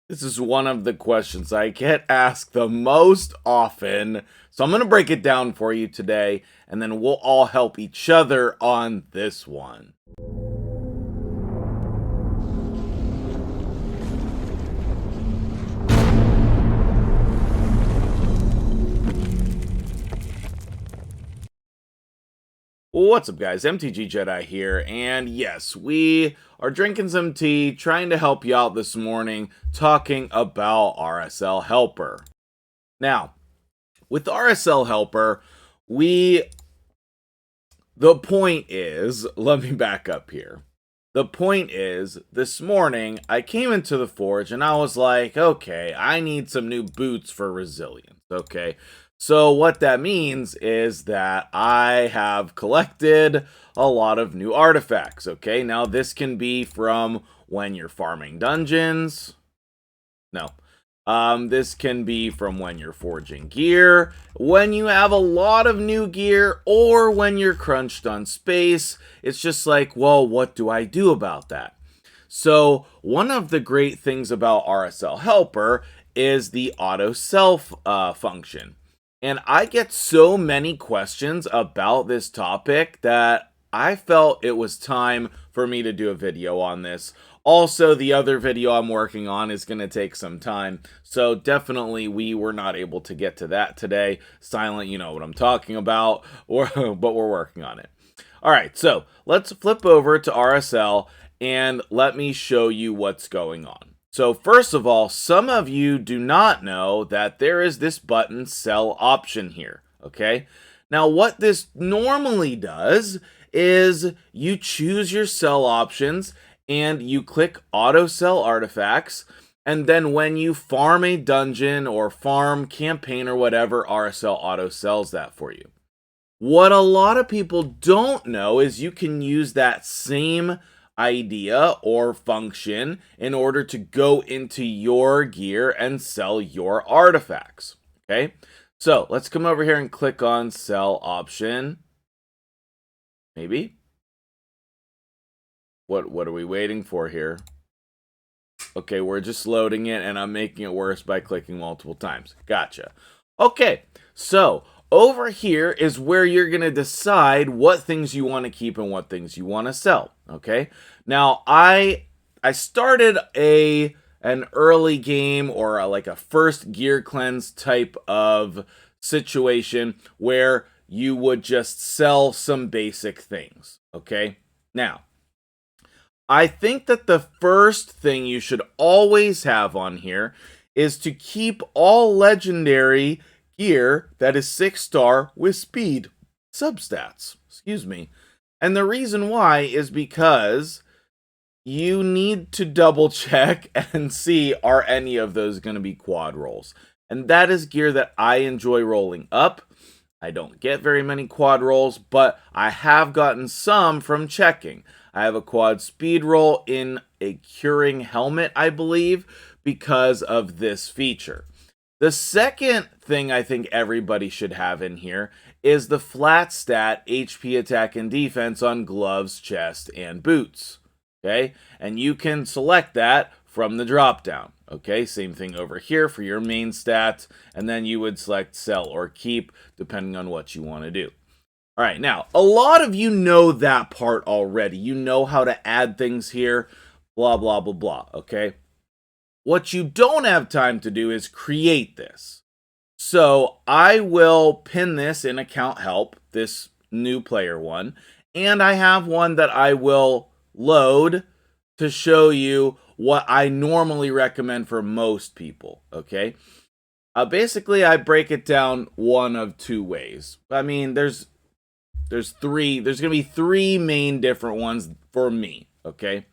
This is one of the questions I get asked the most often. So I'm going to break it down for you today, and then we'll all help each other on this one. What's up, guys? MtgJedi here, and yes, we are drinking some tea, trying to help you out this morning, talking about RSL Helper. Now, with RSL Helper, the point is, let me back up here. The point is, this morning, I came into the forge and I was like, okay, I need some new boots for resilience, okay? So what that means is that I have collected a lot of new artifacts, okay? Now, this can be from when you're farming dungeons. No. This can be from when you're forging gear, when you have a lot of new gear, or when you're crunched on space. It's just like, well, what do I do about that? So one of the great things about RSL Helper is the auto self function. And I get so many questions about this topic that I felt it was time for me to do a video on this. Also, the other video I'm working on is going to take some time, so definitely we were not able to get to that today. Silent, you know what I'm talking about, but we're working on it. All right, so let's flip over to RSL and let me show you what's going on. So first of all, some of you do not know that there is this button sell option here, okay? Now what this normally does is you choose your sell options and you click auto sell artifacts, and then when you farm a dungeon or farm campaign or whatever, RSL auto sells that for you. What a lot of people don't know is you can use that same idea or function in order to go into your gear and sell your artifacts. Okay, so let's come over here and click on sell option. Maybe. What are we waiting for here? Okay, we're just loading it and I'm making it worse by clicking multiple times. Gotcha. Okay, so over here is where you're going to decide what things you want to keep and what things you want to sell, okay? Now, I started an early game or like a first gear cleanse type of situation where you would just sell some basic things, okay? Now, I think that the first thing you should always have on here is to keep all legendary gear that is 6-star with speed substats. Excuse me. And the reason why is because you need to double check and see, are any of those going to be quad rolls? And that is gear that I enjoy rolling up. I don't get very many quad rolls, but I have gotten some from checking. I have a quad speed roll in a curing helmet, I believe, because of this feature. The second thing I think everybody should have in here is the flat stat HP attack and defense on gloves, chest, and boots. Okay, and you can select that from the drop down. Okay, same thing over here for your main stats, and then you would select sell or keep depending on what you want to do. All right, now, a lot of you know that part already. You know how to add things here, blah, blah, blah, blah, okay? What you don't have time to do is create this. So I will pin this in account help, this new player one, and I have one that I will load to show you what I normally recommend for most people, okay? Basically, I break it down one of two ways. I mean, there's going to be three main different ones for me, okay?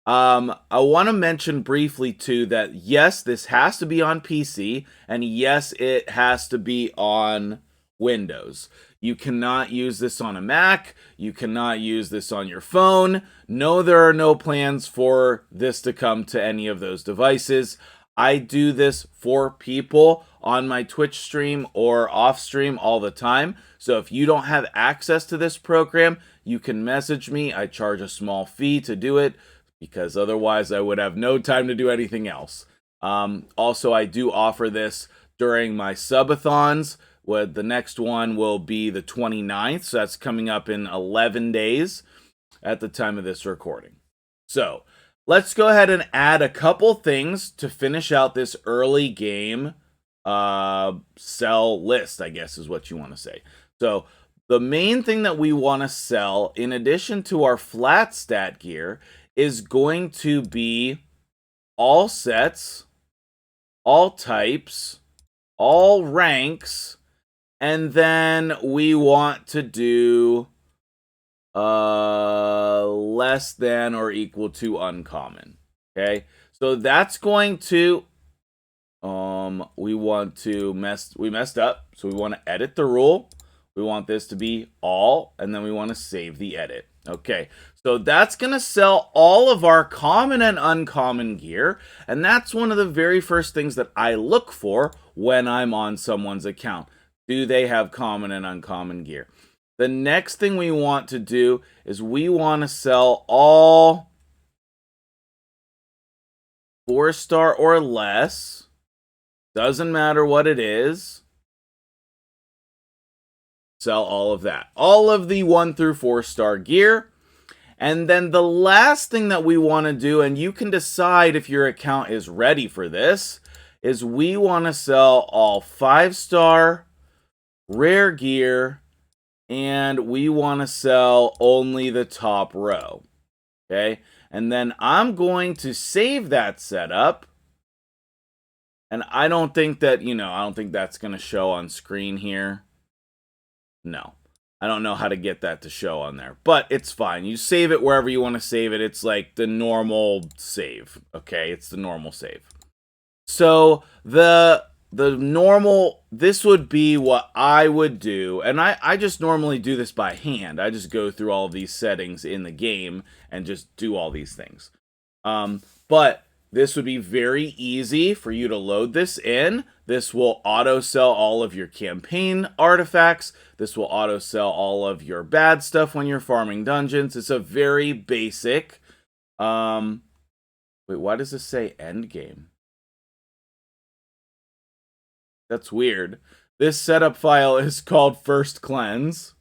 I want to mention briefly too that yes, this has to be on PC, and yes, it has to be on Windows. You cannot use this on a Mac. You cannot use this on your phone. No, there are no plans for this to come to any of those devices. I do this for people on my Twitch stream or off stream all the time. So if you don't have access to this program, you can message me. I charge a small fee to do it because otherwise I would have no time to do anything else. Also, I do offer this during my subathons. The next one will be the 29th, so that's coming up in 11 days at the time of this recording. So let's go ahead and add a couple things to finish out this early game sell list, I guess is what you want to say. So the main thing that we want to sell, in addition to our flat stat gear, is going to be all sets, all types, all ranks, and then we want to do less than or equal to uncommon. Okay, so that's going to we messed up, so we want to edit the rule. We want this to be all, and then we want to save the edit. Okay, so that's going to sell all of our common and uncommon gear, and that's one of the very first things that I look for when I'm on someone's account. Do they have common and uncommon gear? The next thing we want to do is we want to sell all 4-star or less. Doesn't matter what it is. Sell all of that. All of the 1 through 4-star gear. And then the last thing that we want to do, and you can decide if your account is ready for this, is we want to sell all 5-star rare gear, and we want to sell only the top row. Okay? And then I'm going to save that setup. And I don't think that, I don't think that's going to show on screen here. No. I don't know how to get that to show on there, but it's fine. You save it wherever you want to save it. It's like the normal save, okay? It's the normal save. So the normal, this would be what I would do, and I just normally do this by hand. I just go through all of these settings in the game and just do all these things. But this would be very easy for you to load this in. This will auto sell all of your campaign artifacts. This will auto sell all of your bad stuff when you're farming dungeons. It's a very basic. Wait, why does this say Endgame? That's weird. This setup file is called First Cleanse.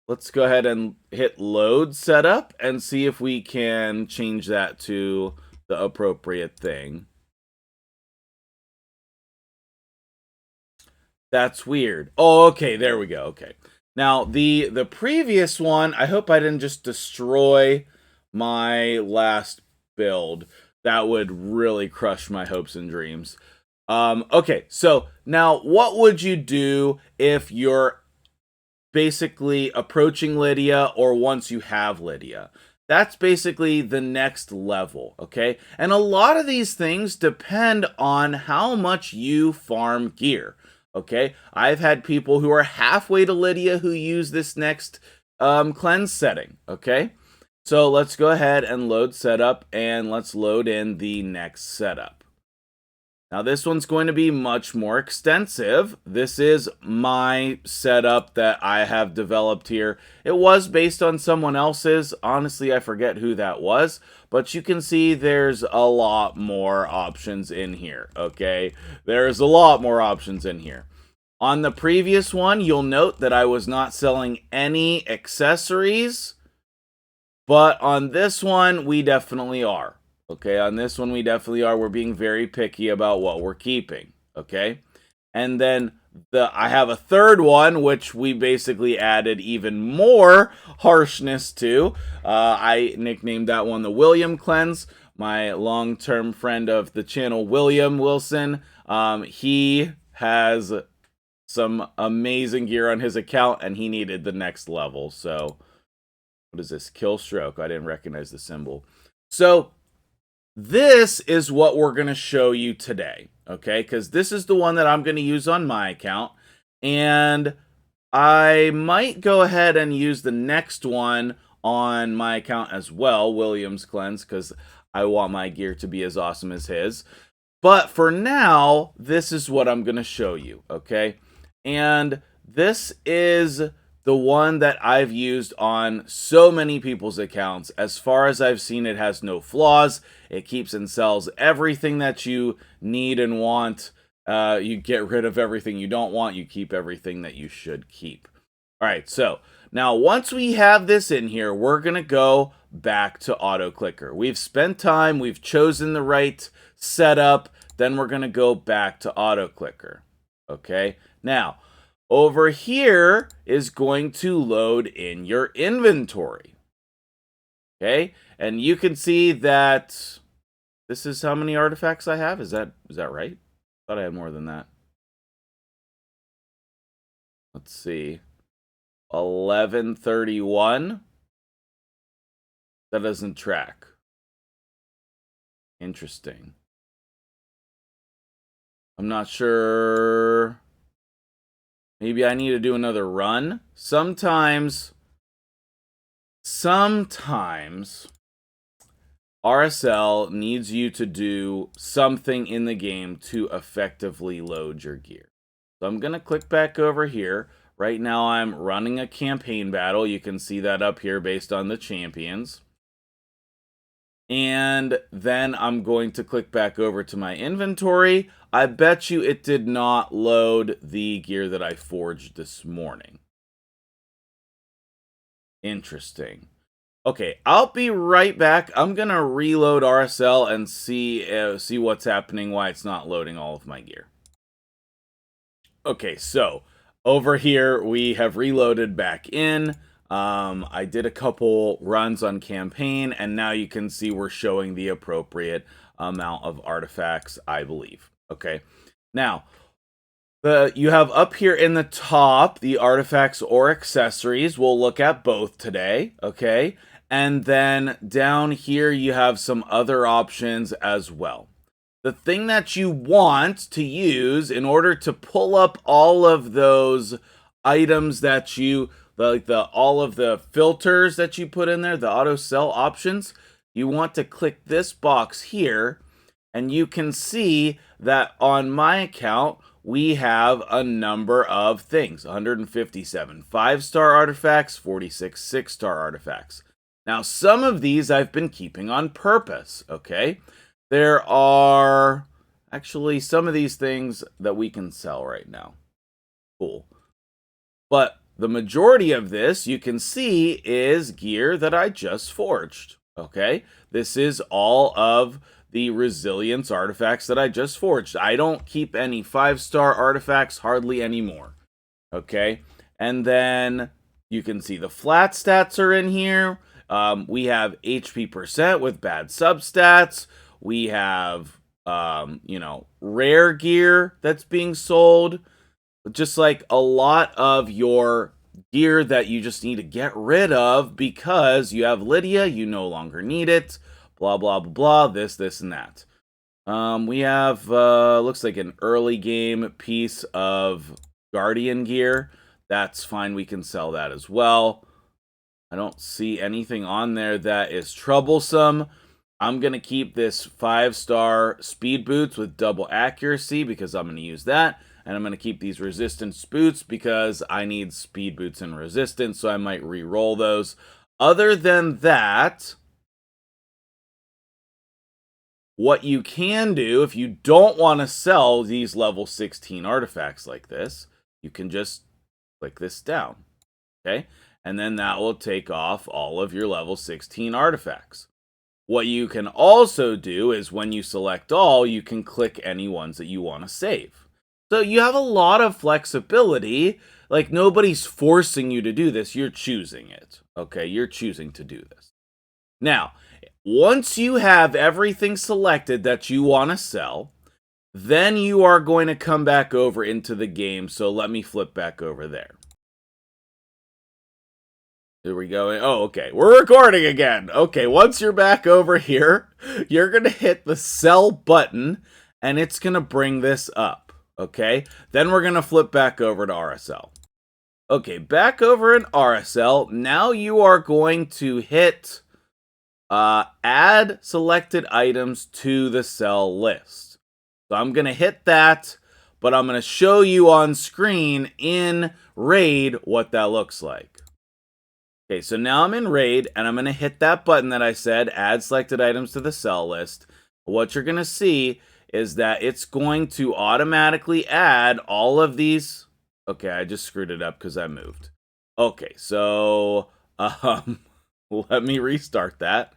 Let's go ahead and hit load setup and see if we can change that to the appropriate thing. That's weird. Oh, okay, there we go. Okay. Now, the previous one, I hope I didn't just destroy my last build. That would really crush my hopes and dreams. Okay, so now what would you do if you're basically approaching Lydia or once you have Lydia? That's basically the next level, okay? And a lot of these things depend on how much you farm gear, okay? I've had people who are halfway to Lydia who use this next cleanse setting, okay? So let's go ahead and load setup, and let's load in the next setup. Now this one's going to be much more extensive. This is my setup that I have developed here. It was based on someone else's. Honestly, I forget who that was. But you can see there's a lot more options in here, okay? There's a lot more options in here. On the previous one, you'll note that I was not selling any accessories. But on this one, we definitely are. Okay, on this one we definitely are. We're being very picky about what we're keeping. Okay, and then I have a third one which we basically added even more harshness to. I nicknamed that one the William Cleanse. My long-term friend of the channel, William Wilson, he has some amazing gear on his account, and he needed the next level. So, what is this? Kill stroke. I didn't recognize the symbol. So this is what we're going to show you today, okay? Because this is the one that I'm going to use on my account. And I might go ahead and use the next one on my account as well, William's Cleanse, because I want my gear to be as awesome as his. But for now, this is what I'm going to show you, okay? And this is the one that I've used on so many people's accounts. As far as I've seen, it has no flaws. It keeps and sells everything that you need and want. You get rid of everything you don't want. You keep everything that you should keep. All right, so now once we have this in here, we're going to go back to auto clicker. We've spent time, we've chosen the right setup, then we're going to go back to auto clicker. Okay, now over here is going to load in your inventory. Okay, and you can see that this is how many artifacts I have. Is that right? I thought I had more than that. Let's see. 1131. That doesn't track. Interesting. I'm not sure. Maybe I need to do another run. Sometimes RSL needs you to do something in the game to effectively load your gear. So I'm going to click back over here. Right now I'm running a campaign battle. You can see that up here based on the champions. And then I'm going to click back over to my inventory. I bet you it did not load the gear that I forged this morning. Interesting. Okay, I'll be right back. I'm going to reload RSL and see what's happening, why it's not loading all of my gear. Okay, so over here we have reloaded back in. I did a couple runs on campaign, and now you can see we're showing the appropriate amount of artifacts, I believe. Okay, now you have up here in the top the artifacts or accessories. We'll look at both today. Okay, and then down here you have some other options as well. The thing that you want to use in order to pull up all of those items that you all of the filters that you put in there, the auto sell options, you want to click this box here, and you can see that on my account we have a number of things: 157 5-star artifacts, 46 6-star artifacts. Now, some of these I've been keeping on purpose. Okay, there are actually some of these things that we can sell right now. Cool. But the majority of this, you can see, is gear that I just forged. Okay, this is all of the resilience artifacts that I just forged. I don't keep any 5-star artifacts hardly anymore. Okay, and then you can see the flat stats are in here. We have HP percent with bad substats. We have, rare gear that's being sold. Just like a lot of your gear that you just need to get rid of because you have Lydia, you no longer need it, blah, blah, blah, blah, this, and that. We have, looks like an early game piece of Guardian gear. That's fine, we can sell that as well. I don't see anything on there that is troublesome. I'm going to keep this 5-star speed boots with double accuracy because I'm going to use that. And I'm going to keep these resistance boots because I need speed boots and resistance, so I might re-roll those. Other than that, what you can do, if you don't want to sell these level 16 artifacts like this, you can just click this down. Okay? And then that will take off all of your level 16 artifacts. What you can also do is when you select all, you can click any ones that you want to save. So you have a lot of flexibility. Like, nobody's forcing you to do this. You're choosing it. Okay, you're choosing to do this. Now, once you have everything selected that you want to sell, then you are going to come back over into the game. So let me flip back over there. Here we go. Oh, okay. We're recording again. Okay, once you're back over here, you're going to hit the sell button, and it's going to bring this up. Okay, then we're going to flip back over to RSL. Okay, back over in RSL, now you are going to hit add selected items to the sell list. So I'm going to hit that, but I'm going to show you on screen in Raid what that looks like. Okay, so now I'm in Raid, and I'm going to hit that button that I said, add selected items to the sell list. What you're going to see is that it's going to automatically add all of these. Okay, I just screwed it up because I moved. Okay, so let me restart that.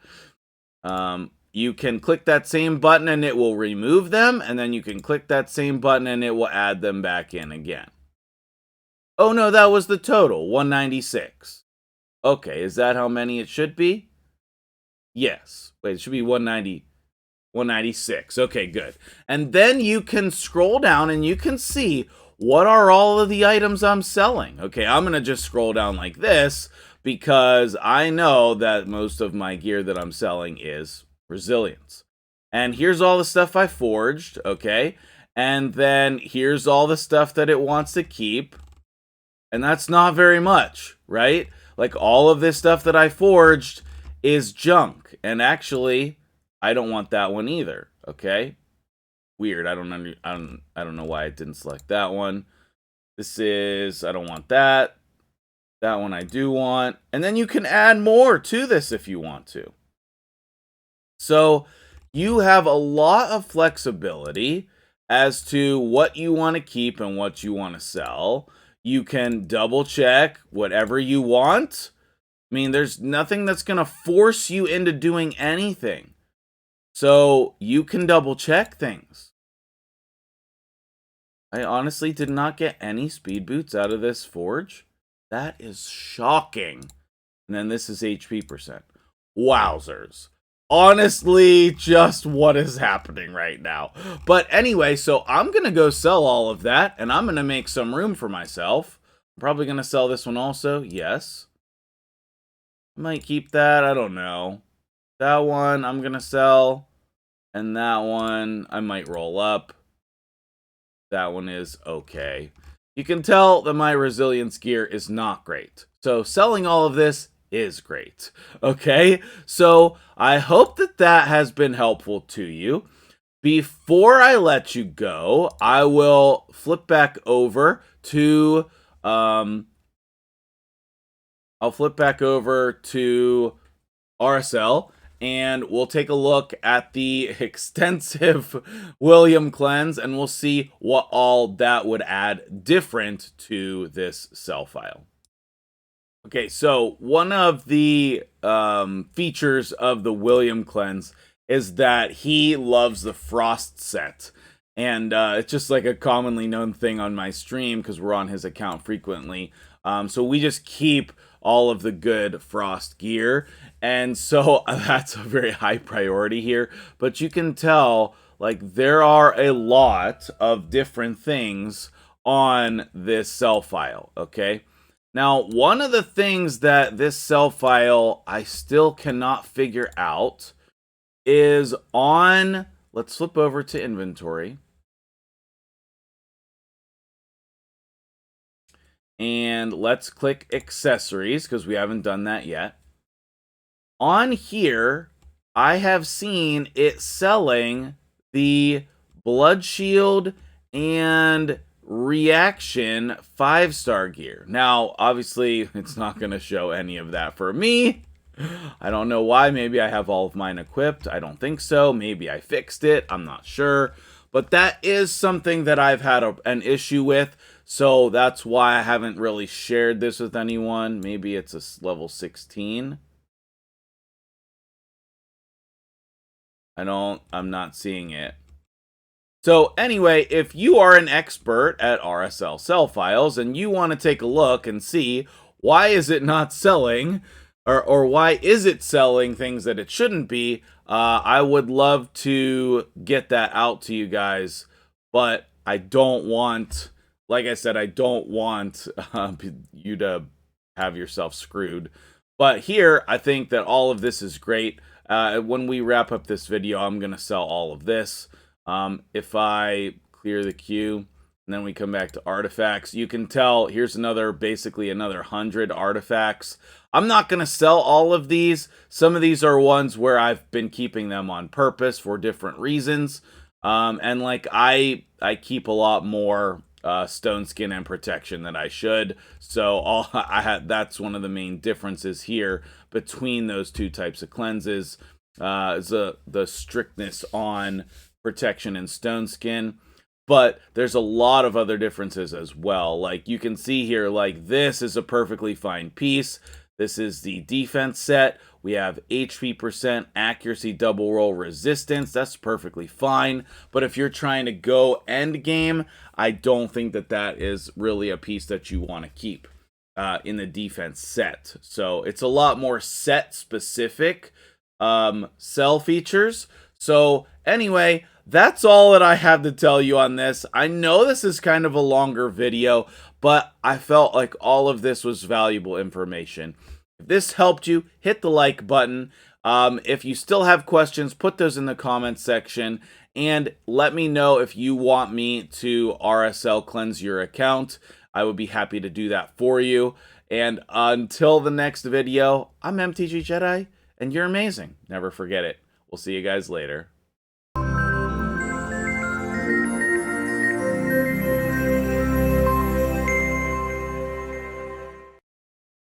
You can click that same button and it will remove them, and then you can click that same button and it will add them back in again. Oh no, that was the total, 196. Okay, is that how many it should be? Yes. Wait, it should be 196. Okay, good. And then you can scroll down and you can see what are all of the items I'm selling. Okay, I'm going to just scroll down like this because I know that most of my gear that I'm selling is resilience. And here's all the stuff I forged, okay? And then here's all the stuff that it wants to keep. And that's not very much, right? Like, all of this stuff that I forged is junk. And actually, I don't want that one either, okay? Weird. I don't know why I didn't select that one. This is, I don't want that. That one I do want. And then you can add more to this if you want to. So you have a lot of flexibility as to what you want to keep and what you want to sell. You can double check whatever you want. I mean, there's nothing that's going to force you into doing anything. So you can double check things. I honestly did not get any speed boots out of this forge. That is shocking. And then this is HP percent. Wowzers. Honestly, just what is happening right now. But anyway, so I'm going to go sell all of that, and I'm going to make some room for myself. I'm probably going to sell this one also. Yes. I might keep that. I don't know. That one I'm going to sell. And that one I might roll up. That one is okay. You can tell that my resilience gear is not great. So selling all of this is great. Okay, so I hope that that has been helpful to you. Before I let you go, I will flip back over to RSL, and we'll take a look at the extensive William cleanse, and we'll see what all that would add different to this cell file. Okay, so one of the features of the William cleanse is that he loves the Frost set. And it's just like a commonly known thing on my stream because we're on his account frequently. So we just keep all of the good Frost gear. And so that's a very high priority here. But you can tell, like, there are a lot of different things on this cell file, okay? Now, one of the things that this cell file I still cannot figure out is on, let's flip over to inventory. And let's click accessories because we haven't done that yet. On here, I have seen it selling the Blood Shield and Reaction 5-star gear. Now, obviously, it's not going to show any of that for me. I don't know why. Maybe I have all of mine equipped. I don't think so. Maybe I fixed it. I'm not sure. But that is something that I've had an issue with. So that's why I haven't really shared this with anyone. Maybe it's a level 16. I'm not seeing it. So anyway, if you are an expert at RSL cell files and you want to take a look and see why is it not selling, or why is it selling things that it shouldn't be, I would love to get that out to you guys. But I don't want, like I said, I don't want you to have yourself screwed. But here, I think that all of this is great. When we wrap up this video, I'm going to sell all of this. If I clear the queue and then we come back to artifacts, you can tell here's basically another 100 artifacts. I'm not going to sell all of these. Some of these are ones where I've been keeping them on purpose for different reasons. And like I keep a lot more stone skin and protection than I should. So all I had, that's one of the main differences here between those two types of cleanses. Is the strictness on protection and stone skin. But there's a lot of other differences as well. Like you can see here, like this is a perfectly fine piece. This is the defense set. We have HP percent, accuracy, double roll, resistance. That's perfectly fine. But if you're trying to go end game, I don't think that that is really a piece that you want to keep in the defense set. So it's a lot more set specific cell features. So anyway, that's all that I have to tell you on this. I know this is kind of a longer video, but I felt like all of this was valuable information. If this helped you, hit the like button. If you still have questions, put those in the comments section. And let me know if you want me to RSL cleanse your account. I would be happy to do that for you. And until the next video, I'm MtgJedi, and you're amazing. Never forget it. We'll see you guys later.